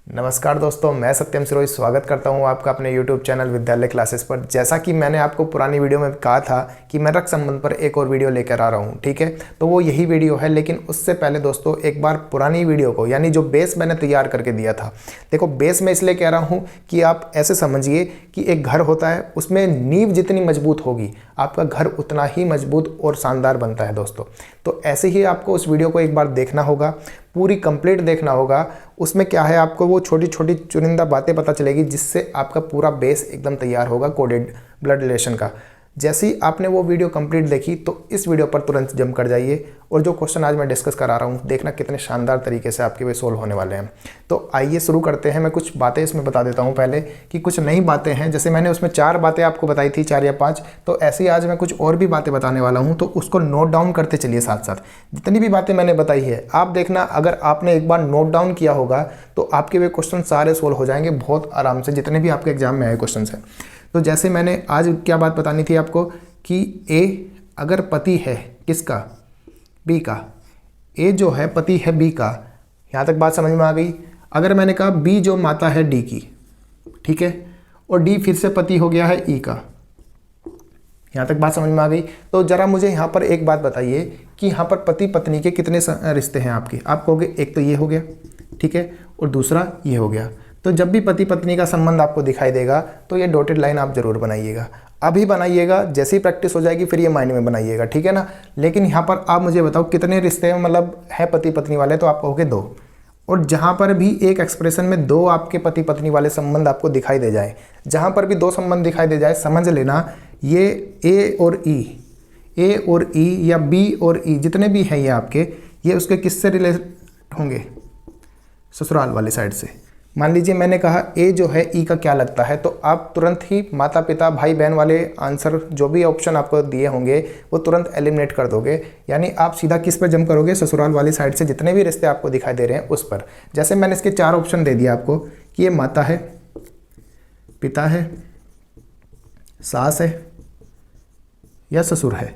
नमस्कार दोस्तों, मैं सत्यम सिरोही स्वागत करता हूं आपका अपने YouTube चैनल विद्यालय क्लासेस पर। जैसा कि मैंने आपको पुरानी वीडियो में कहा था कि मैं रक्त संबंध पर एक और वीडियो लेकर आ रहा हूं, ठीक है। तो वो यही वीडियो है, लेकिन उससे पहले दोस्तों एक बार पुरानी वीडियो को, यानी जो बेस मैंने तैयार करके दिया था, देखो बेस मैं इसलिए कह रहा हूँ कि आप ऐसे समझिए कि एक घर होता है, उसमें नींव जितनी मजबूत होगी आपका घर उतना ही मजबूत और शानदार बनता है दोस्तों। तो ऐसे ही आपको उस वीडियो को एक बार देखना होगा, पूरी कंप्लीट देखना होगा। उसमें क्या है, आपको वो छोटी छोटी चुनिंदा बातें पता चलेगी जिससे आपका पूरा बेस एकदम तैयार होगा कोडेड ब्लड रिलेशन का। जैसे ही आपने वो वीडियो कंप्लीट देखी तो इस वीडियो पर तुरंत जंप कर जाइए और जो क्वेश्चन आज मैं डिस्कस करा रहा हूँ, देखना कितने शानदार तरीके से आपके वे सोल्व होने वाले हैं। तो आइए शुरू करते हैं। मैं कुछ बातें इसमें बता देता हूँ पहले कि कुछ नई बातें हैं। जैसे मैंने उसमें 4 बातें आपको बताई थी, 4 या 5, तो ऐसे ही आज मैं कुछ और भी बातें बताने वाला हूँ, तो उसको नोट डाउन करते चलिए साथ साथ। जितनी भी बातें मैंने बताई है आप देखना, अगर आपने एक बार नोट डाउन किया होगा तो आपके वे क्वेश्चन सारे सोल्व हो जाएंगे बहुत आराम से, जितने भी आपके एग्जाम में आए क्वेश्चन हैं। तो जैसे मैंने आज क्या बात बतानी थी आपको कि ए अगर पति है किसका, बी का, ए जो है पति है बी का, यहाँ तक बात समझ में आ गई। अगर मैंने कहा बी जो माता है डी की, ठीक है, और डी फिर से पति हो गया है ई का, यहाँ तक बात समझ में आ गई। तो जरा मुझे यहाँ पर एक बात बताइए कि यहाँ पर पति पत्नी के कितने रिश्ते हैं आपके। आप कहोगे एक तो ये हो गया, ठीक है, और दूसरा ये हो गया। तो जब भी पति पत्नी का संबंध आपको दिखाई देगा तो ये डॉटेड लाइन आप जरूर बनाइएगा। अभी बनाइएगा, जैसी प्रैक्टिस हो जाएगी फिर ये माइंड में बनाइएगा, ठीक है ना। लेकिन यहाँ पर आप मुझे बताओ कितने रिश्ते मतलब है पति पत्नी वाले, तो आप कहोगे 2। और जहाँ पर भी एक एक्सप्रेशन में 2 आपके पति पत्नी वाले संबंध आपको दिखाई दे जाए, जहाँ पर भी 2 संबंध दिखाई दे जाए, समझ लेना ये ए और ई या बी और ई जितने भी हैं ये आपके, ये उसके किससे रिलेट होंगे, ससुराल वाली साइड से। मान लीजिए मैंने कहा ए जो है ई का क्या लगता है, तो आप तुरंत ही माता पिता भाई बहन वाले आंसर जो भी ऑप्शन आपको दिए होंगे वो तुरंत एलिमिनेट कर दोगे। यानी आप सीधा किस पर जंप करोगे, ससुराल वाली साइड से जितने भी रिश्ते आपको दिखाई दे रहे हैं उस पर। जैसे मैंने इसके 4 ऑप्शन दे दिया आपको कि ये माता है, पिता है, सास है या ससुर है।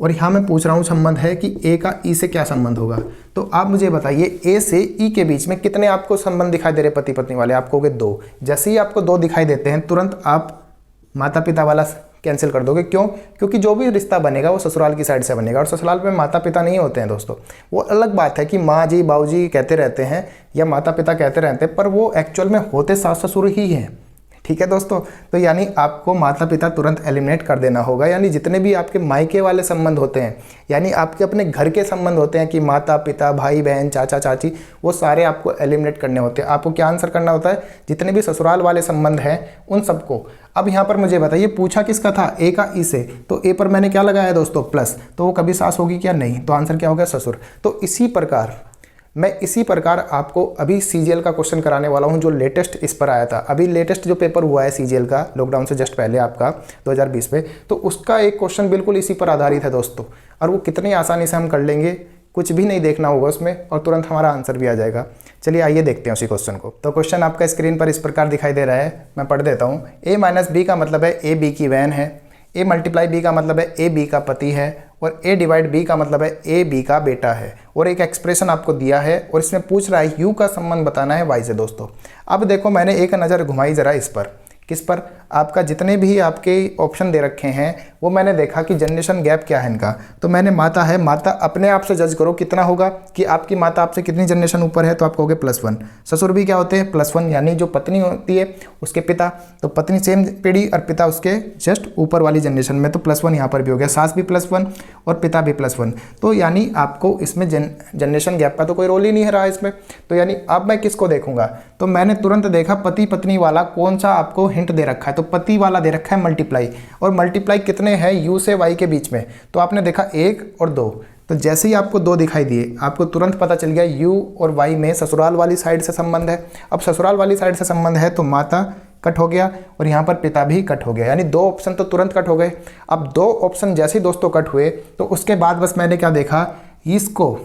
और यहाँ मैं पूछ रहा हूँ संबंध है कि ए का ई से क्या संबंध होगा। तो आप मुझे बताइए ए से ई के बीच में कितने आपको संबंध दिखाई दे रहे पति पत्नी वाले। आप कहोगे 2। जैसे ही आपको 2 दिखाई देते हैं तुरंत आप माता पिता वाला कैंसिल कर दोगे। क्यों? क्योंकि जो भी रिश्ता बनेगा वो ससुराल की साइड से बनेगा, और ससुराल में माता पिता नहीं होते हैं दोस्तों। वो अलग बात है कि माँ जी बाबूजी कहते रहते हैं या माता पिता कहते रहते हैं, पर वो एक्चुअल में होते सास ससुर ही हैं, ठीक है दोस्तों। तो यानी आपको माता पिता तुरंत एलिमिनेट कर देना होगा। यानी जितने भी आपके मायके वाले संबंध होते हैं, यानी आपके अपने घर के संबंध होते हैं कि माता पिता भाई बहन चाचा चाची, वो सारे आपको एलिमिनेट करने होते हैं। आपको क्या आंसर करना होता है, जितने भी ससुराल वाले संबंध हैं उन सबको। अब यहाँ पर मुझे बताइए पूछा किसका था, ए का ई से, तो ए पर मैंने क्या लगाया दोस्तों, प्लस, तो वो कभी सास होगी क्या, नहीं, तो आंसर क्या हो गया, ससुर। तो इसी प्रकार आपको अभी सीजीएल का क्वेश्चन कराने वाला हूं जो लेटेस्ट इस पर आया था। अभी लेटेस्ट जो पेपर हुआ है सीजीएल का लॉकडाउन से जस्ट पहले आपका 2020 में, तो उसका एक क्वेश्चन बिल्कुल इसी पर आधारित है दोस्तों। और वो कितनी आसानी से हम कर लेंगे, कुछ भी नहीं देखना होगा उसमें और तुरंत हमारा आंसर भी आ जाएगा। चलिए आइए देखते हैं उसी क्वेश्चन को। तो क्वेश्चन आपका स्क्रीन पर इस प्रकार दिखाई दे रहा है, मैं पढ़ देता हूँ। ए माइनस बी का मतलब है ए बी की बहन है, ए मल्टीप्लाई बी का मतलब है ए बी का पति है, और ए डिवाइड बी का मतलब है ए बी का बेटा है। और एक एक्सप्रेशन आपको दिया है और इसमें पूछ रहा है यू का संबंध बताना है वाई से दोस्तों। अब देखो मैंने एक नज़र घुमाई जरा इस पर, किस पर, आपका जितने भी आपके ऑप्शन दे रखे हैं वो मैंने देखा कि जनरेशन गैप क्या है इनका। तो मैंने माता है, माता अपने आप से जज करो कितना होगा कि आपकी माता आपसे कितनी जनरेशन ऊपर है, तो आप कहोगे +1। ससुर भी क्या होते हैं, +1, यानी जो पत्नी होती है उसके पिता, तो पत्नी सेम पीढ़ी और पिता उसके जस्ट ऊपर वाली जनरेशन में, तो +1 यहाँ पर भी हो गया। सास भी +1 और पिता भी +1, तो यानी आपको इसमें जनरेशन गैप का तो कोई रोल ही नहीं है रहा इसमें। तो यानी अब मैं किसको देखूंगा, तो मैंने तुरंत देखा पति पत्नी वाला कौन सा आपको हिंट दे रखा है, तो पति वाला दे रखा है मल्टीप्लाई, और मल्टीप्लाई कितने हैं, यू से वाई के बीच में, तो आपने देखा 1 और 2। तो जैसे ही आपको 2 दिखाई दिए आपको तुरंत पता चल गया यू और वाई में ससुराल वाली साइड से संबंध है। अब ससुराल वाली साइड से संबंध है तो माता कट हो गया और यहाँ पर पिता भी कट हो गया, यानी 2 ऑप्शन तो तुरंत कट हो गए। अब 2 ऑप्शन जैसे ही दोस्तों कट हुए तो उसके बाद बस मैंने क्या देखा, इसको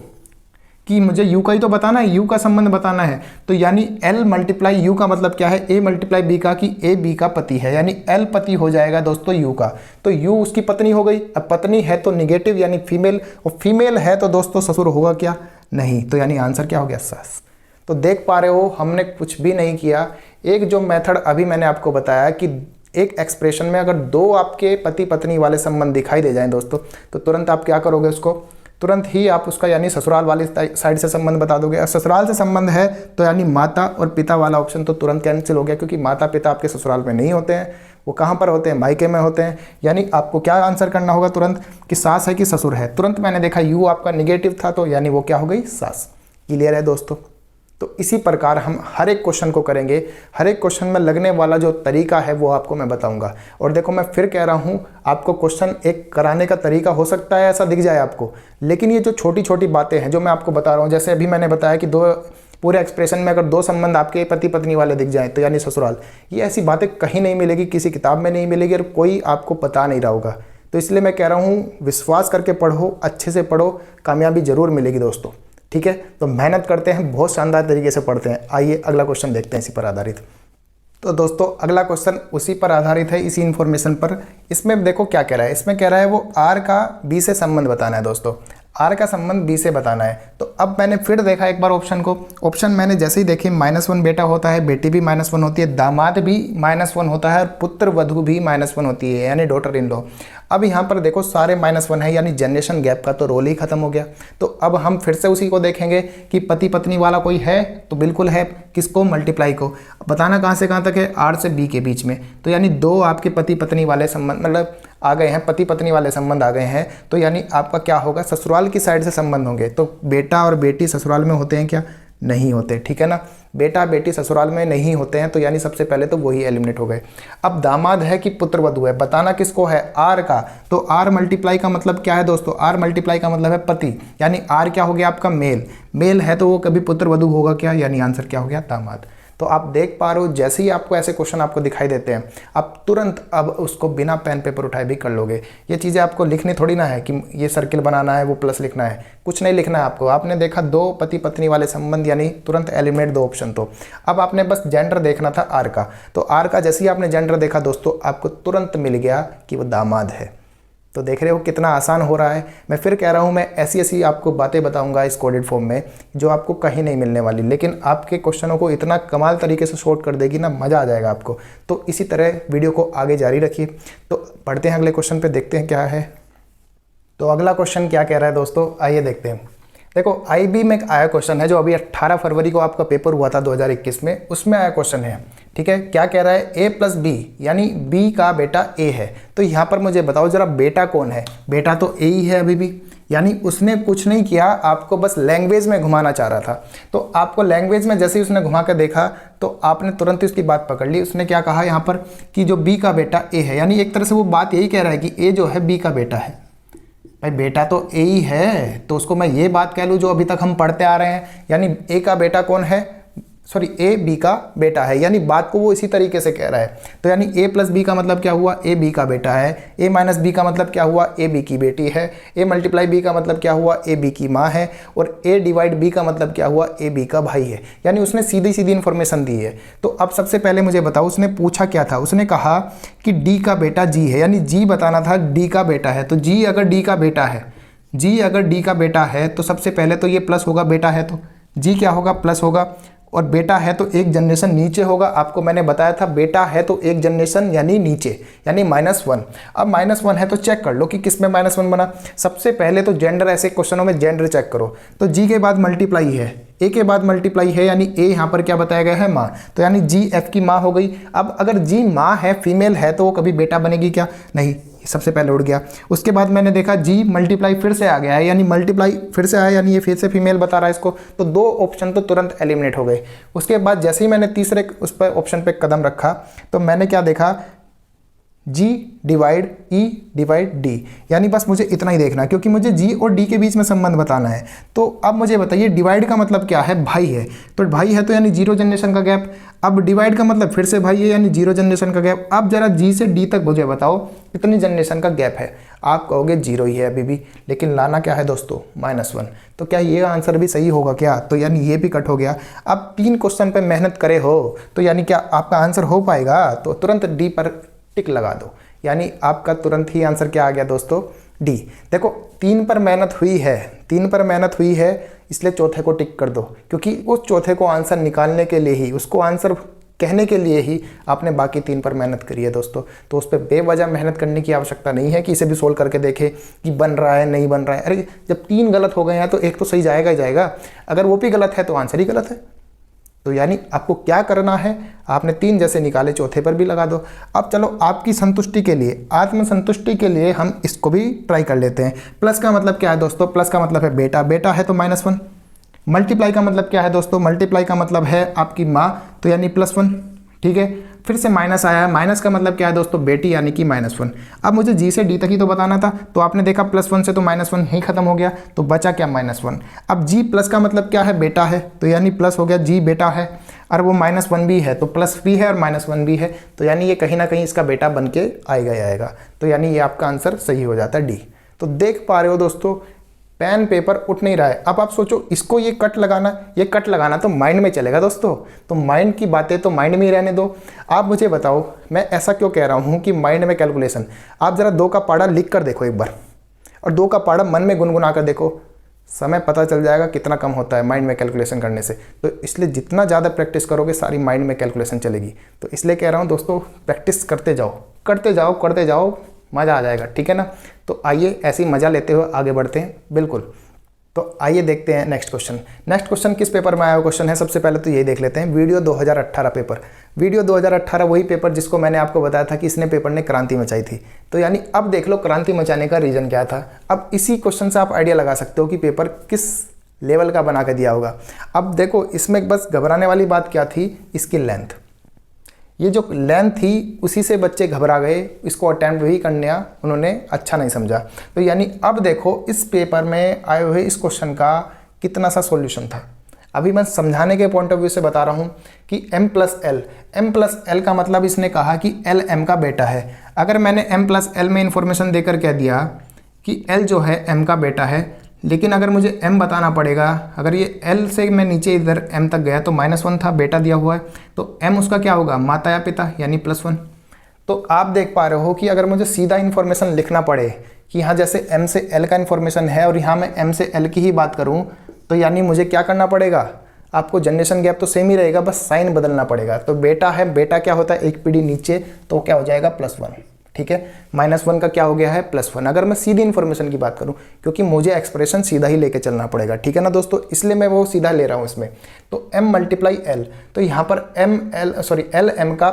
कि मुझे u का ही तो बताना है, u का संबंध बताना है। तो यानी l मल्टीप्लाई u का मतलब क्या है, a मल्टीप्लाई b का, कि a b का पति है, यानी l पति हो जाएगा दोस्तों u का। तो u उसकी पत्नी हो गई। अब पत्नी है तो निगेटिव यानी फीमेल, और फीमेल है तो दोस्तों ससुर होगा क्या, नहीं। तो यानी आंसर क्या हो गया, सास। तो देख पा रहे हो हमने कुछ भी नहीं किया। एक जो मेथड अभी मैंने आपको बताया कि एक एक्सप्रेशन में अगर दो आपके पति पत्नी वाले संबंध दिखाई दे जाएं दोस्तों, तो तुरंत आप क्या करोगे, उसको तुरंत ही आप उसका यानी ससुराल वाली साइड से संबंध बता दोगे। और ससुराल से संबंध है तो यानी माता और पिता वाला ऑप्शन तो तुरंत कैंसिल हो गया, क्योंकि माता पिता आपके ससुराल में नहीं होते हैं, वो कहाँ पर होते हैं, मायके में होते हैं। यानी आपको क्या आंसर करना होगा तुरंत कि सास है कि ससुर है। तुरंत मैंने देखा यू आपका निगेटिव था, तो यानी वो क्या हो गई, सास। क्लियर है दोस्तों। तो इसी प्रकार हम हर एक क्वेश्चन को करेंगे। हर एक क्वेश्चन में लगने वाला जो तरीका है वो आपको मैं बताऊंगा। और देखो मैं फिर कह रहा हूं, आपको क्वेश्चन एक कराने का तरीका हो सकता है ऐसा दिख जाए आपको, लेकिन ये जो छोटी छोटी बातें हैं जो मैं आपको बता रहा हूं, जैसे अभी मैंने बताया कि दो पूरे एक्सप्रेशन में अगर दो संबंध आपके पति पत्नी वाले दिख जाएं तो यानी ससुराल, ये ऐसी बातें कहीं नहीं मिलेगी, किसी किताब में नहीं मिलेगी और कोई आपको बता नहीं रहा होगा। तो इसलिए मैं कह रहा हूँ विश्वास करके पढ़ो, अच्छे से पढ़ो, कामयाबी जरूर मिलेगी दोस्तों। ठीक है, तो मेहनत करते हैं, बहुत शानदार तरीके से पढ़ते हैं। आइए अगला क्वेश्चन देखते हैं इसी पर आधारित। तो दोस्तों अगला क्वेश्चन उसी पर आधारित है, इसी इन्फॉर्मेशन पर। इसमें देखो क्या कह रहा है, इसमें कह रहा है वो आर का बी से संबंध बताना है दोस्तों, आर का संबंध बी से बताना है। तो अब मैंने फिर देखा एक बार ऑप्शन को, ऑप्शन मैंने जैसे ही देखे -1 बेटा होता है, बेटी भी -1 होती है, दामाद भी -1 होता है और पुत्र वधू भी -1 होती है, यानी डॉटर इन लॉ। अब यहाँ पर देखो सारे -1 है, यानी जनरेशन गैप का तो रोल ही खत्म हो गया। तो अब हम फिर से उसी को देखेंगे कि पति पत्नी वाला कोई है, तो बिल्कुल है। किसको, मल्टीप्लाई को। बताना कहाँ से कहाँ तक है, आर से बी के बीच में। तो यानी दो आपके पति पत्नी वाले संबंध मतलब आ गए हैं, पति पत्नी वाले संबंध आ गए हैं, तो यानी आपका क्या होगा, ससुराल की साइड से संबंध होंगे। तो बेटा और बेटी ससुराल में होते हैं क्या, नहीं होते। ठीक है ना, बेटा बेटी ससुराल में नहीं होते हैं, तो यानी सबसे पहले तो वही एलिमिनेट हो गए। अब दामाद है कि पुत्र वधू है, बताना किसको है, आर का। तो आर मल्टीप्लाई का मतलब क्या है दोस्तों, आर मल्टीप्लाई का मतलब है पति, यानी आर क्या हो गया आपका, मेल। मेल है तो वो कभी पुत्र वधू होगा क्या, यानी आंसर क्या हो गया, दामाद। तो आप देख पा रहे हो जैसे ही आपको ऐसे क्वेश्चन आपको दिखाई देते हैं, आप तुरंत अब उसको बिना पेन पेपर उठाए भी कर लोगे। ये चीज़ें आपको लिखनी थोड़ी ना है कि ये सर्किल बनाना है, वो प्लस लिखना है, कुछ नहीं लिखना है आपको। आपने देखा दो पति पत्नी वाले संबंध, यानी तुरंत एलिमिनेट दो ऑप्शन। तो अब आपने बस जेंडर देखना था आर का, तो आर का जैसे ही आपने जेंडर देखा दोस्तों, आपको तुरंत मिल गया कि वो दामाद है। तो देख रहे हो कितना आसान हो रहा है। मैं फिर कह रहा हूँ, मैं ऐसी ऐसी आपको बातें बताऊंगा इस कोडेड फॉर्म में जो आपको कहीं नहीं मिलने वाली, लेकिन आपके क्वेश्चनों को इतना कमाल तरीके से शॉर्ट कर देगी ना, मज़ा आ जाएगा आपको। तो इसी तरह वीडियो को आगे जारी रखिए। तो पढ़ते हैं अगले क्वेश्चन पे, देखते हैं क्या है। तो अगला क्वेश्चन क्या कह रहा है दोस्तों, आइए देखते हैं। देखो IB में आया क्वेश्चन है जो अभी 18 फरवरी को आपका पेपर हुआ था 2021 में, उसमें आया क्वेश्चन है। ठीक है, क्या कह रहा है, A + B यानी B का बेटा A है। तो यहाँ पर मुझे बताओ जरा बेटा कौन है, बेटा तो A ही है अभी भी, यानी उसने कुछ नहीं किया, आपको बस लैंग्वेज में घुमाना चाह रहा था। तो आपको लैंग्वेज में जैसे ही उसने घुमा कर देखा तो आपने तुरंत ही उसकी बात पकड़ ली। उसने क्या कहा यहाँ पर कि जो B का बेटा A है, यानी एक तरह से वो बात यही कह रहा है कि A जो है B का बेटा है। भाई बेटा तो A ही है, तो उसको मैं ये बात कह लूँ जो अभी तक हम पढ़ते आ रहे हैं, यानी A का बेटा कौन है, सॉरी A B का बेटा है, यानी बात को वो इसी तरीके से कह रहा है। तो यानी A + B का मतलब क्या हुआ, A B का बेटा है। A - B का मतलब क्या हुआ, A B की बेटी है। A × B का मतलब क्या हुआ, A B की माँ है। और A / B का मतलब क्या हुआ, A B का भाई है। यानी उसने सीधी सीधी इन्फॉर्मेशन दी है। तो अब सबसे पहले मुझे बताओ उसने पूछा क्या था, उसने कहा कि D का बेटा G है, यानी G बताना था D का बेटा है। तो G अगर D का बेटा है, G अगर D का बेटा है तो सबसे पहले तो ये प्लस होगा, बेटा है तो G क्या होगा, प्लस होगा। और बेटा है तो एक जनरेशन नीचे होगा, आपको मैंने बताया था बेटा है तो एक जनरेशन यानी नीचे, यानी -1। अब -1 है तो चेक कर लो कि किस में -1 बना। सबसे पहले तो जेंडर, ऐसे क्वेश्चनों में जेंडर चेक करो। तो G के बाद मल्टीप्लाई है, A के बाद मल्टीप्लाई है, यानी A यहाँ पर क्या बताया गया है, माँ। तो यानी G F की माँ हो गई। अब अगर G माँ है, फीमेल है, तो वो कभी बेटा बनेगी क्या, नहीं, सबसे पहले उड़ गया। उसके बाद मैंने देखा G मल्टीप्लाई फिर से आ गया है, यानी मल्टीप्लाई फिर से आया, यानी ये फिर से फीमेल बता रहा है इसको। तो दो ऑप्शन तो तुरंत एलिमिनेट हो गए। उसके बाद जैसे ही मैंने तीसरे उस पर ऑप्शन पे कदम रखा तो मैंने क्या देखा, G / E / D, यानी बस मुझे इतना ही देखना, क्योंकि मुझे G और D के बीच में संबंध बताना है। तो अब मुझे बताइए डिवाइड का मतलब क्या है, भाई है। तो भाई है तो यानी 0 जनरेशन का गैप। अब डिवाइड का मतलब फिर से भाई है, यानी 0 जनरेशन का गैप। अब जरा G से D तक मुझे बताओ कितनी जनरेशन का गैप है। आप कहोगे 0 ही है अभी भी, लेकिन लाना क्या है दोस्तों, -1। तो क्या ये आंसर भी सही होगा क्या, तो यानी ये भी कट हो गया। अब 3 क्वेश्चन पे मेहनत करे हो तो यानी क्या आपका आंसर हो पाएगा, तो तुरंत D पर टिक लगा दो, यानी आपका तुरंत ही आंसर क्या आ गया दोस्तों, डी। देखो 3 पर मेहनत हुई है, 3 पर मेहनत हुई है, इसलिए चौथे को टिक कर दो, क्योंकि उस चौथे को आंसर निकालने के लिए ही, उसको आंसर कहने के लिए ही आपने बाकी 3 पर मेहनत करी है दोस्तों। तो उस पर बेवजह मेहनत करने की आवश्यकता नहीं है कि इसे भी सोल्व करके देखे कि बन रहा है नहीं बन रहा है। अरे जब 3 गलत हो गए हैं तो एक तो सही जाएगा ही जाएगा, अगर वो भी गलत है तो आंसर ही गलत है। तो यानी आपको क्या करना है, आपने 3 जैसे निकाले चौथे पर भी लगा दो। अब चलो आपकी संतुष्टि के लिए, आत्मसंतुष्टि के लिए हम इसको भी ट्राई कर लेते हैं। प्लस का मतलब क्या है दोस्तों, प्लस का मतलब है बेटा, बेटा है तो -1। मल्टीप्लाई का मतलब क्या है दोस्तों, मल्टीप्लाई का मतलब है आपकी माँ, तो यानी +1, ठीक है। फिर से माइनस आया है, माइनस का मतलब क्या है दोस्तों, बेटी यानी कि -1। अब मुझे जी से डी तक ही तो बताना था, तो आपने देखा +1 से तो -1 ही खत्म हो गया, तो बचा क्या, -1। अब जी प्लस का मतलब क्या है, बेटा है, तो यानी प्लस हो गया, जी बेटा है, और वो -1 भी है, तो प्लस भी है और -1 भी है, तो यानी ये कहीं ना कहीं इसका बेटा बन के आएगा ही आएगा। तो यानी ये आपका आंसर सही हो जाता है डी। तो देख पा रहे हो दोस्तों, पेन पेपर उठ नहीं रहा है। अब आप सोचो इसको ये कट लगाना तो माइंड में चलेगा दोस्तों, तो माइंड की बातें तो माइंड में ही रहने दो। आप मुझे बताओ मैं ऐसा क्यों कह रहा हूँ कि माइंड में कैलकुलेशन। आप ज़रा 2 का पाड़ा लिख कर देखो एक बार, और 2 का पाड़ा मन में गुनगुना कर देखो, समय पता चल जाएगा कितना कम होता है माइंड में कैलकुलेशन करने से। तो इसलिए जितना ज़्यादा प्रैक्टिस करोगे सारी माइंड में कैलकुलेशन चलेगी। तो इसलिए कह रहा हूँ दोस्तों, प्रैक्टिस करते जाओ, करते जाओ, मज़ा आ जाएगा, ठीक है ना। तो आइए ऐसे ही मज़ा लेते हुए आगे बढ़ते हैं, बिल्कुल। तो आइए देखते हैं नेक्स्ट क्वेश्चन। नेक्स्ट क्वेश्चन किस पेपर में आया हुआ क्वेश्चन है, सबसे पहले तो यही देख लेते हैं। वीडियो 2018 पेपर, वीडियो 2018 वही पेपर जिसको मैंने आपको बताया था कि इसने पेपर ने क्रांति मचाई थी। तो यानी अब देख लो क्रांति मचाने का रीज़न क्या था। अब इसी क्वेश्चन से आप आइडिया लगा सकते हो कि पेपर किस लेवल का बना के दिया होगा। अब देखो इसमें बस घबराने वाली बात क्या थी, इसकी लेंथ। ये जो लेंथ थी उसी से बच्चे घबरा गए, इसको अटैम्प्ट भी करना उन्होंने अच्छा नहीं समझा। तो यानी अब देखो इस पेपर में आए हुए इस क्वेश्चन का कितना सा सॉल्यूशन था। अभी मैं समझाने के पॉइंट ऑफ व्यू से बता रहा हूँ कि m+l का मतलब इसने कहा कि l m का बेटा है। अगर मैंने m+l में इंफॉर्मेशन देकर कह दिया कि l जो है m का बेटा है, लेकिन अगर मुझे m बताना पड़ेगा, अगर ये l से मैं नीचे इधर m तक गया तो -1 था, बेटा दिया हुआ है, तो m उसका क्या होगा, माता या पिता, यानी +1। तो आप देख पा रहे हो कि अगर मुझे सीधा इन्फॉर्मेशन लिखना पड़े कि हाँ जैसे m से l का इन्फॉर्मेशन है और यहाँ मैं m से l की ही बात करूँ, तो यानी मुझे क्या करना पड़ेगा, आपको जनरेशन गैप तो सेम ही रहेगा, बस साइन बदलना पड़ेगा। तो बेटा है, बेटा क्या होता है, एक पीढ़ी नीचे, तो क्या हो जाएगा +1, ठीक है। -1 का क्या हो गया है, +1। अगर मैं सीधी इन्फॉर्मेशन की बात करूं, क्योंकि मुझे एक्सप्रेशन सीधा ही लेके चलना पड़ेगा, ठीक है ना दोस्तों, इसलिए मैं वो सीधा ले रहा हूं इसमें। तो m×l, तो यहाँ पर l m का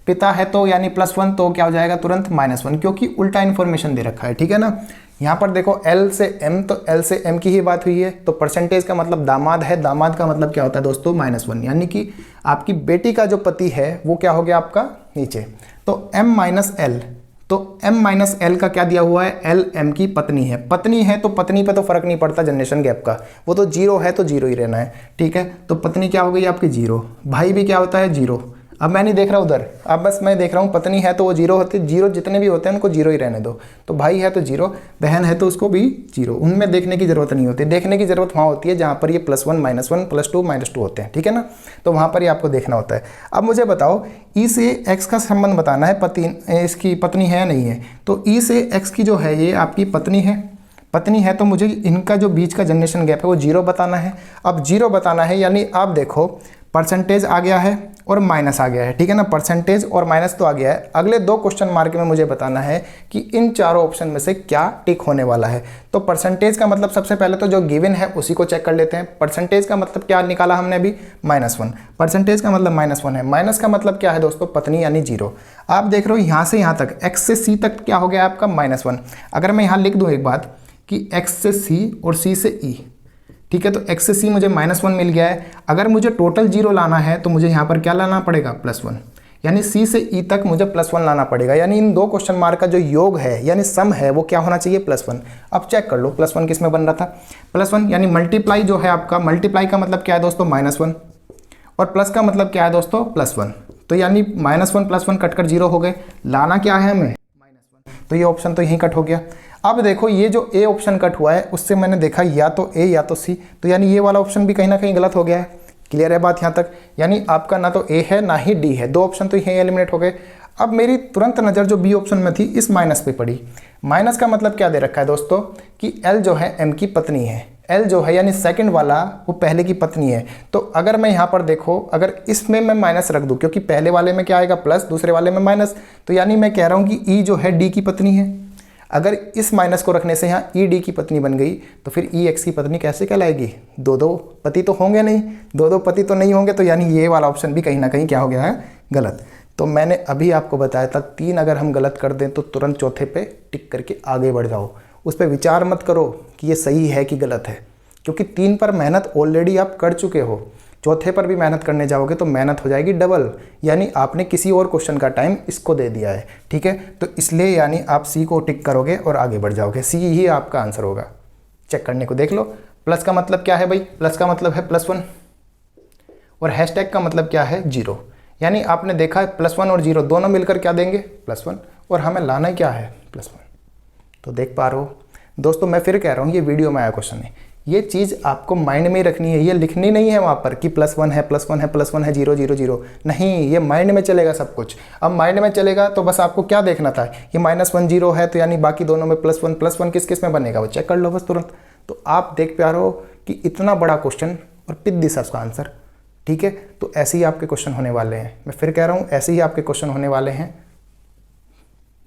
पिता है तो यानी +1, तो क्या हो जाएगा तुरंत -1, क्योंकि उल्टा इन्फॉर्मेशन दे रखा है, ठीक है ना। यहाँ पर देखो l से m, तो l से m की ही बात हुई है, तो परसेंटेज का मतलब दामाद है, दामाद का मतलब क्या होता है दोस्तों, -1, यानी कि आपकी बेटी का जो पति है वो क्या हो गया आपका नीचे। तो m-l, तो m-l का क्या दिया हुआ है, l m की पत्नी है तो पत्नी पे तो फर्क नहीं पड़ता जनरेशन गैप का, वो तो 0 है तो 0 ही रहना है, ठीक है। तो पत्नी क्या हो गई आपकी 0, भाई भी क्या होता है 0। अब मैं नहीं देख रहा उधर, अब बस मैं देख रहा हूँ पत्नी है तो वो 0 होती है, 0 जितने भी होते हैं उनको 0 ही रहने दो। तो भाई है तो 0, बहन है तो उसको भी 0, उनमें देखने की ज़रूरत नहीं होती। देखने की ज़रूरत वहाँ होती है जहाँ पर ये +1 -1 +2 -2 होते हैं, ठीक है ना। तो वहाँ पर ही आपको देखना होता है। अब मुझे बताओ ई से x का संबंध बताना है, इसकी पत्नी है या नहीं है। तो ई से x की जो है ये आपकी पत्नी है, तो मुझे इनका जो बीच का जनरेशन गैप है वो 0 बताना है। अब 0 बताना है यानी आप देखो परसेंटेज आ गया है और माइनस आ गया है, ठीक है ना, परसेंटेज और माइनस तो आ गया है। अगले 2 क्वेश्चन मार्क में मुझे बताना है कि इन चारों ऑप्शन में से क्या टिक होने वाला है। तो परसेंटेज का मतलब सबसे पहले तो जो गिवन है उसी को चेक कर लेते हैं। परसेंटेज का मतलब क्या निकाला हमने अभी, -1। परसेंटेज का मतलब -1 है, माइनस का मतलब क्या है दोस्तों, पत्नी यानी 0। आप देख रहे हो यहाँ से यहाँ तक x से c तक क्या हो गया आपका -1। अगर मैं यहाँ लिख दूँ एक बात कि x से c और c से e, ठीक है, तो x से c मुझे -1 मिल गया है। अगर मुझे टोटल 0 लाना है तो मुझे यहाँ पर क्या लाना पड़ेगा, +1, यानी c से e तक मुझे +1 लाना पड़ेगा। यानी इन 2 क्वेश्चन मार्क का जो योग है यानी सम है वो क्या होना चाहिए, +1। अब चेक कर लो +1 किस में बन रहा था, +1, यानी मल्टीप्लाई जो है आपका, मल्टीप्लाई का मतलब क्या है दोस्तों, -1, और प्लस का मतलब क्या है दोस्तों, +1। तो यानी -1 +1 कट कर 0 हो गए, लाना क्या है हमें, -1। तो ये ऑप्शन तो यहीं कट हो गया। अब देखो ये जो ए ऑप्शन कट हुआ है उससे मैंने देखा या तो ए या तो सी, तो यानी ये वाला ऑप्शन भी कहीं ना कहीं गलत हो गया है। क्लियर है बात यहाँ तक, यानी आपका ना तो ए है ना ही डी है, 2 ऑप्शन तो यहीं एलिमिनेट हो गए। अब मेरी तुरंत नज़र जो बी ऑप्शन में थी इस माइनस पे पड़ी। माइनस का मतलब क्या दे रखा है दोस्तों कि एल जो है एम की पत्नी है, एल जो है यानी सेकंड वाला वो पहले की पत्नी है। तो अगर मैं यहाँ पर देखो, अगर इसमें मैं माइनस रख दूँ, क्योंकि पहले वाले में क्या आएगा प्लस, दूसरे वाले में माइनस, तो यानी मैं कह रहा हूँ कि ई जो है डी की पत्नी है। अगर इस माइनस को रखने से यहाँ ई डी की पत्नी बन गई तो फिर ई एक्स की पत्नी कैसे कहलाएगी? दो दो पति तो होंगे नहीं, दो दो पति तो नहीं होंगे, तो यानी ये वाला ऑप्शन भी कहीं ना कहीं क्या हो गया है? गलत। तो मैंने अभी आपको बताया था 3 अगर हम गलत कर दें तो तुरंत चौथे पे टिक करके आगे बढ़ जाओ, उस पर विचार मत करो कि ये सही है कि गलत है, क्योंकि 3 पर मेहनत ऑलरेडी आप कर चुके हो। चौथे पर भी मेहनत करने जाओगे तो मेहनत हो जाएगी डबल, यानी आपने किसी और क्वेश्चन का टाइम इसको दे दिया है, ठीक है। तो इसलिए यानी आप सी को टिक करोगे और आगे बढ़ जाओगे, सी ही आपका आंसर होगा। चेक करने को देख लो। प्लस का मतलब क्या है भाई? प्लस का मतलब है +1 और हैशटैग का मतलब क्या है? 0। यानी आपने देखा है +1 और 0 दोनों मिलकर क्या देंगे? +1, और हमें लाना क्या है? +1। तो देख पा रहे हो दोस्तों, मैं फिर कह रहा हूँ ये वीडियो में आया क्वेश्चन है, ये चीज़ आपको माइंड में रखनी है, ये लिखनी नहीं है वहाँ पर कि +1 है, +1 है, +1 है, 0 0 0, नहीं, ये माइंड में चलेगा सब कुछ। अब माइंड में चलेगा तो बस आपको क्या देखना था, ये -1 0 है तो यानी बाकी दोनों में +1 किस किस में बनेगा वो चेक कर लो बस तुरंत। तो आप देख पा रहे हो कि इतना बड़ा क्वेश्चन और पिद दिस उसका आंसर, ठीक है। तो ऐसे ही आपके क्वेश्चन होने वाले हैं, मैं फिर कह रहा हूँ ऐसे ही आपके क्वेश्चन होने वाले हैं।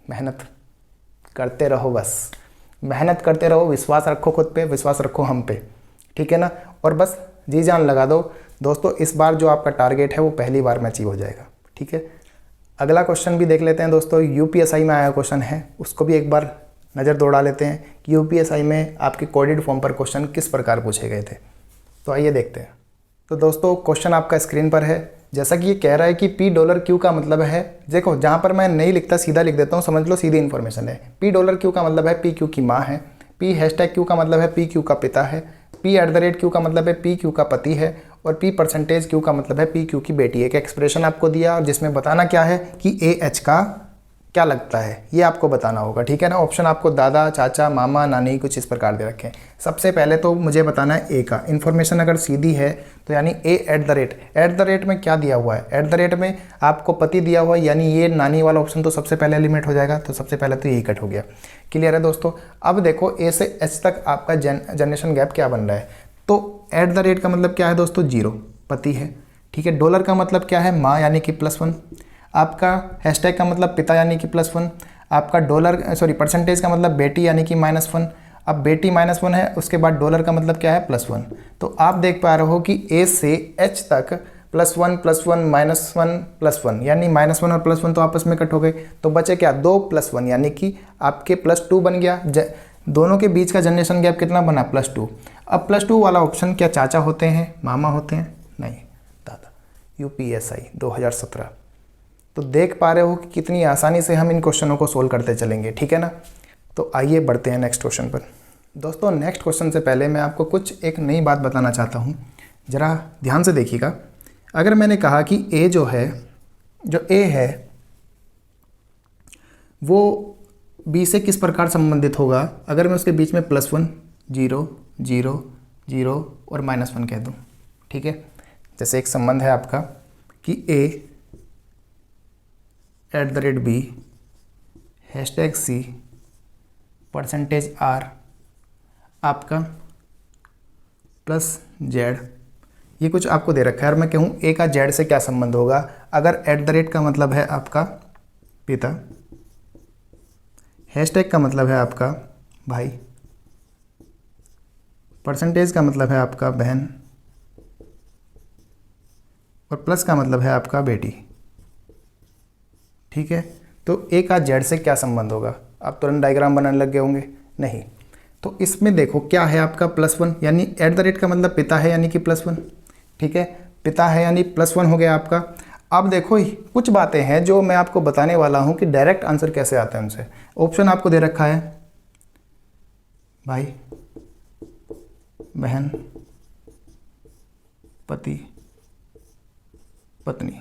मेहनत करते रहो, बस मेहनत करते रहो, विश्वास रखो खुद पे, विश्वास रखो हम पे, ठीक है ना। और बस जी जान लगा दो दोस्तों, इस बार जो आपका टारगेट है वो पहली बार में अचीव हो जाएगा, ठीक है। अगला क्वेश्चन भी देख लेते हैं दोस्तों, यूपीएसआई में आया क्वेश्चन है, उसको भी एक बार नज़र दौड़ा लेते हैं कि यूपीएसआई में आपके कोडेड फॉर्म पर क्वेश्चन किस प्रकार पूछे गए थे। तो आइए देखते हैं। तो दोस्तों क्वेश्चन आपका स्क्रीन पर है। जैसा कि ये कह रहा है कि $Q का मतलब है, देखो जहाँ पर मैं नहीं लिखता सीधा लिख देता हूँ, समझ लो सीधी इन्फॉर्मेशन है। $Q का मतलब है PQ की माँ है, P#Q का मतलब है PQ का पिता है, P@Q का मतलब है PQ का पति है, और P% का मतलब है PQ की बेटी है। एक एक्सप्रेशन आपको दिया और जिसमें बताना क्या है कि AH का क्या लगता है, ये आपको बताना होगा, ठीक है ना। ऑप्शन आपको दादा, चाचा, मामा, नानी कुछ इस प्रकार दे रखे हैं। सबसे पहले तो मुझे बताना है ए का। इन्फॉर्मेशन अगर सीधी है तो यानी A@, में क्या दिया हुआ है? @ में आपको पति दिया हुआ है, यानी ये नानी वाला ऑप्शन तो सबसे पहले एलिमिनेट हो जाएगा, तो सबसे पहले तो यही कट हो गया। क्लियर है दोस्तों। अब देखो ए से एच तक आपका जनरेशन गैप क्या बन रहा है। तो @ का मतलब क्या है दोस्तों? 0, पति है, ठीक है। डॉलर का मतलब क्या है? माँ, यानी कि +1। आपका हैशटैग का मतलब पिता, यानी कि +1। आपका परसेंटेज का मतलब बेटी, यानी कि -1। अब बेटी -1 है, उसके बाद डॉलर का मतलब क्या है? +1। तो आप देख पा रहे हो कि ए से एच तक +1 +1 -1 +1, यानी -1 और +1 तो आपस में कट हो गए, तो बचे क्या? 2 +1, यानी कि आपके +2 बन गया। दोनों के बीच का जनरेशन गैप कितना बना? +2। अब +2 वाला ऑप्शन क्या चाचा होते हैं, मामा होते हैं? नहीं, दादा। यूपीएसआई 2017। तो देख पा रहे हो कि कितनी आसानी से हम इन क्वेश्चनों को सोल्व करते चलेंगे, ठीक है ना। तो आइए बढ़ते हैं नेक्स्ट क्वेश्चन पर। दोस्तों नेक्स्ट क्वेश्चन से पहले मैं आपको कुछ एक नई बात बताना चाहता हूँ, ज़रा ध्यान से देखिएगा। अगर मैंने कहा कि ए जो ए है वो बी से किस प्रकार संबंधित होगा, अगर मैं उसके बीच में +1 0 0 0 और -1 कह दूँ, ठीक है। जैसे एक संबंध है आपका कि A @B #C %R आपका +Z, ये कुछ आपको दे रखा है। और मैं कहूँ A का Z से क्या संबंध होगा, अगर @ का मतलब है आपका पिता, हैशटैग का मतलब है आपका भाई, परसेंटेज का मतलब है आपका बहन, और प्लस का मतलब है आपका बेटी, ठीक है। तो A का Z से क्या संबंध होगा? आप तुरंत डायग्राम बनाने लग गए होंगे, नहीं। तो इसमें देखो क्या है आपका +1, यानी @ का मतलब पिता है, यानी कि +1, ठीक है। पिता है यानी +1 हो गया आपका। अब देखो कुछ बातें हैं जो मैं आपको बताने वाला हूं कि डायरेक्ट आंसर कैसे आता है उनसे। ऑप्शन आपको दे रखा है भाई, बहन, पति, पत्नी,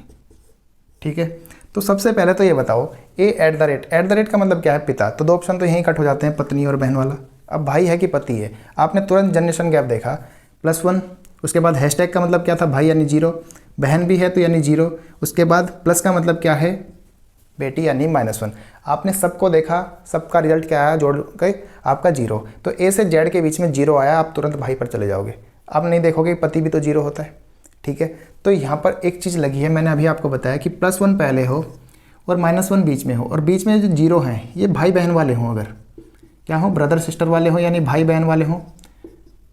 ठीक है। तो सबसे पहले तो ये बताओ @ का मतलब क्या है? पिता। तो 2 ऑप्शन तो यहीं कट हो जाते हैं, पत्नी और बहन वाला। अब भाई है कि पति है, आपने तुरंत जनरेशन गैप देखा, +1, उसके बाद हैशटैग का मतलब क्या था? भाई, यानी 0, बहन भी है तो यानी 0, उसके बाद प्लस का मतलब क्या है? बेटी यानी -1। आपने सबको देखा, सबका रिजल्ट क्या आया, जोड़ के आपका 0। तो ए से जेड के बीच में 0 आया, आप तुरंत भाई पर चले जाओगे। आप नहीं देखोगे पति भी तो 0 होता है, ठीक है। तो यहाँ पर एक चीज़ लगी है, मैंने अभी आपको बताया कि +1 पहले हो और -1 बीच में हो, और बीच में जो 0 हैं ये भाई बहन वाले हों, अगर क्या हो, ब्रदर सिस्टर वाले हों, यानी भाई बहन वाले हों।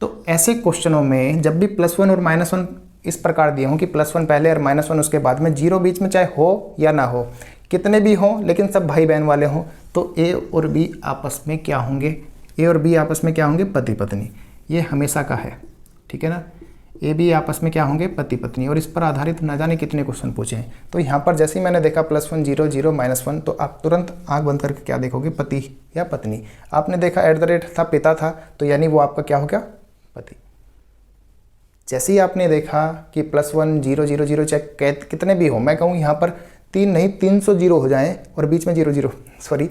तो ऐसे क्वेश्चनों में जब भी +1 और -1 इस प्रकार दिए हों कि +1 पहले और -1 उसके बाद में, 0 बीच में चाहे हो या ना हो, कितने भी हों लेकिन सब भाई बहन वाले हों, तो ए और बी आपस में क्या होंगे, ए और बी आपस में क्या होंगे, पति पत्नी। ये हमेशा का है, ठीक है ना। ए बी आपस में क्या होंगे, पति पत्नी। और इस पर आधारित ना जाने कितने क्वेश्चन पूछे हैं। तो यहाँ पर जैसे ही मैंने देखा +1 0 0 -1, तो आप तुरंत आंख बंद करके क्या देखोगे, पति या पत्नी। आपने देखा @ था, पिता था, तो यानी वो आपका क्या हो गया, पति। जैसे ही आपने देखा कि +1 0 0 0 चाहे कितने भी हो, मैं कहूँ यहाँ पर 3 नहीं 300 0 हो जाएं और बीच में 0 0 सॉरी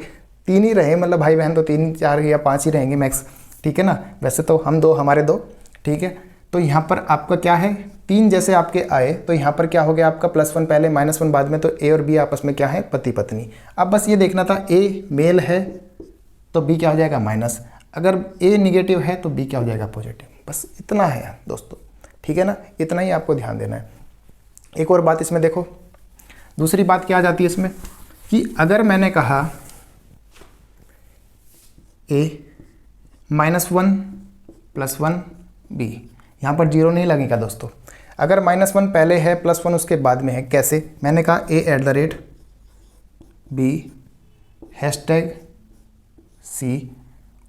3 ही रहे, मतलब भाई बहन तो 3 4 या 5 ही रहेंगे मैक्स, ठीक है ना। वैसे तो हम 2 हमारे 2, ठीक है। तो यहाँ पर आपका क्या है, 3 जैसे आपके आए, तो यहाँ पर क्या हो गया आपका +1 पहले -1 बाद में, तो ए और बी आपस में क्या है, पति पत्नी। अब बस ये देखना था, ए मेल है तो बी क्या हो जाएगा, माइनस। अगर ए निगेटिव है तो बी क्या हो जाएगा, पॉजिटिव। बस इतना है दोस्तों, ठीक है ना। इतना ही आपको ध्यान देना है। एक और बात इसमें देखो, दूसरी बात क्या आ जाती है इसमें, कि अगर मैंने कहा a -1 +1 b, यहाँ पर 0 नहीं लगेगा दोस्तों। अगर -1 पहले है, +1 उसके बाद में है, कैसे, मैंने कहा a @b #c,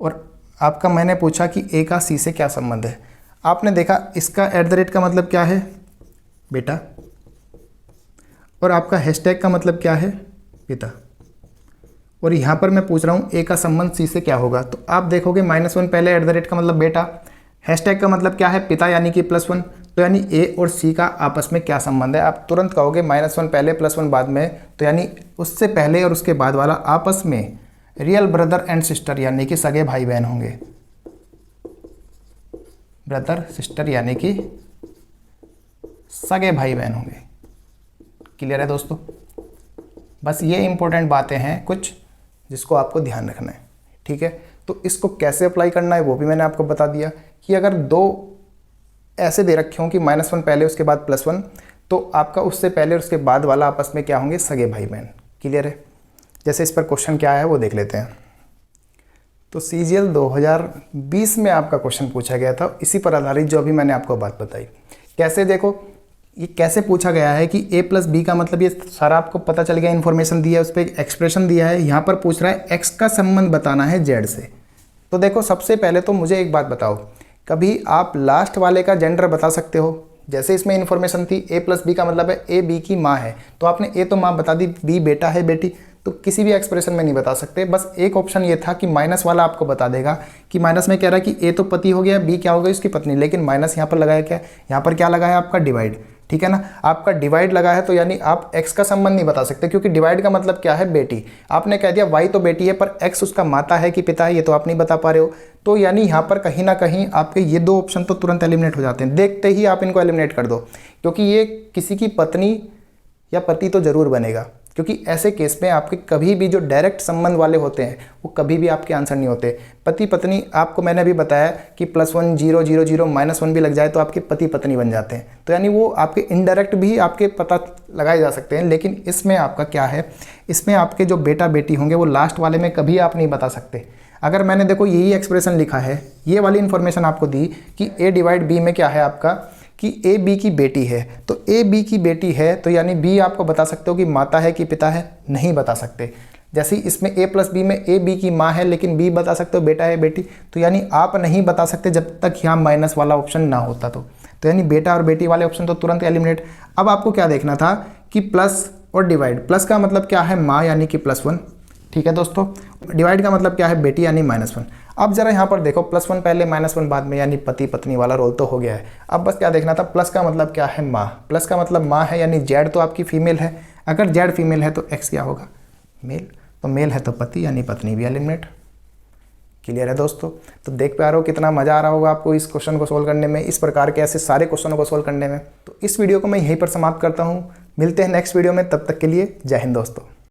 और आपका मैंने पूछा कि a का c से क्या संबंध है। आपने देखा इसका @ का मतलब क्या है, बेटा, और आपका हैशटैग का मतलब क्या है, पिता। और यहाँ पर मैं पूछ रहा हूँ ए का संबंध सी से क्या होगा। तो आप देखोगे -1 पहले @ का मतलब बेटा, हैशटैग का मतलब क्या है, पिता यानी कि +1। तो यानी ए और सी का आपस में क्या संबंध है। आप तुरंत कहोगे -1 पहले +1 बाद में, तो यानी उससे पहले और उसके बाद वाला आपस में रियल ब्रदर एंड सिस्टर यानी कि सगे भाई बहन होंगे। ब्रदर सिस्टर यानी कि सगे भाई बहन होंगे। क्लियर है दोस्तों। बस ये इंपॉर्टेंट बातें हैं कुछ जिसको आपको ध्यान रखना है, ठीक है। तो इसको कैसे अप्लाई करना है वो भी मैंने आपको बता दिया, कि अगर 2 ऐसे दे रखे हों कि -1 पहले उसके बाद +1, तो आपका उससे पहले और उसके बाद वाला आपस में क्या होंगे, सगे भाई बहन। क्लियर है। जैसे इस पर क्वेश्चन क्या है वो देख लेते हैं। तो CGL 2020 में आपका क्वेश्चन पूछा गया था, इसी पर आधारित जो अभी मैंने आपको बात बताई। कैसे, देखो ये कैसे पूछा गया है कि a + b का मतलब, ये सारा आपको पता चल गया, इन्फॉर्मेशन दिया है, उस पर एक एक्सप्रेशन दिया है। यहाँ पर पूछ रहा है x का संबंध बताना है z से। तो देखो सबसे पहले तो मुझे एक बात बताओ, कभी आप लास्ट वाले का जेंडर बता सकते हो। जैसे इसमें इन्फॉर्मेशन थी a + b का मतलब है a b की माँ है, तो आपने a तो माँ बता दी, b बेटा है बेटी, तो किसी भी एक्सप्रेशन में नहीं बता सकते। बस एक ऑप्शन ये था कि माइनस वाला आपको बता देगा कि माइनस में कह रहा है कि a तो पति हो गया, b क्या हो गई उसकी पत्नी, लेकिन माइनस यहाँ पर लगाया क्या, यहाँ पर क्या लगा है आपका डिवाइड, ठीक है ना। आपका डिवाइड लगा है, तो यानी आप x का संबंध नहीं बता सकते, क्योंकि डिवाइड का मतलब क्या है, बेटी। आपने कह दिया y तो बेटी है, पर x उसका माता है कि पिता है, ये तो आप नहीं बता पा रहे हो। तो यानी यहाँ पर कहीं ना कहीं आपके ये 2 ऑप्शन तो तुरंत एलिमिनेट हो जाते हैं, देखते ही आप इनको एलिमिनेट कर दो, क्योंकि ये किसी की पत्नी या पति तो जरूर बनेगा। क्योंकि ऐसे केस में आपके कभी भी जो डायरेक्ट संबंध वाले होते हैं वो कभी भी आपके आंसर नहीं होते। पति पत्नी, आपको मैंने अभी बताया कि +1 0 0 0 -1 भी लग जाए तो आपके पति पत्नी बन जाते हैं। तो यानी वो आपके इनडायरेक्ट भी आपके पता लगाए जा सकते हैं, लेकिन इसमें आपका क्या है, इसमें आपके जो बेटा बेटी होंगे वो लास्ट वाले में कभी आप नहीं बता सकते। अगर मैंने देखो यही एक्सप्रेशन लिखा है, ये वाली इन्फॉर्मेशन आपको दी कि a/b में क्या है आपका, कि ए बी की बेटी है, तो ए बी की बेटी है, तो यानी बी आपको बता सकते हो कि माता है कि पिता है, नहीं बता सकते। जैसे इसमें a + b में ए बी की माँ है, लेकिन बी बता सकते हो बेटा है बेटी, तो यानी आप नहीं बता सकते जब तक यहाँ माइनस वाला ऑप्शन ना होता। तो यानी बेटा और बेटी वाले ऑप्शन तो तुरंत एलिमिनेट। अब आपको क्या देखना था कि प्लस और डिवाइड, प्लस का मतलब क्या है, माँ यानी कि +1, ठीक है दोस्तों। डिवाइड का मतलब क्या है, बेटी यानी -1। अब जरा यहाँ पर देखो, +1 पहले -1 बाद में, यानी पति पत्नी वाला रोल तो हो गया है। अब बस क्या देखना था, प्लस का मतलब क्या है, माँ। प्लस का मतलब माँ है, यानी जेड तो आपकी फीमेल है। अगर जेड फीमेल है तो एक्स क्या होगा, मेल। तो मेल है तो पति यानी पत्नी भी एलिमिनेट। क्लियर है दोस्तों। तो देख पा रहे हो कितना मज़ा आ रहा होगा आपको इस क्वेश्चन को सोल्व करने में, इस प्रकार के ऐसे सारे क्वेश्चनों को सोल्व करने में। तो इस वीडियो को मैं यहीं पर समाप्त करता हूँ, मिलते हैं नेक्स्ट वीडियो में, तब तक के लिए जय हिंद दोस्तों।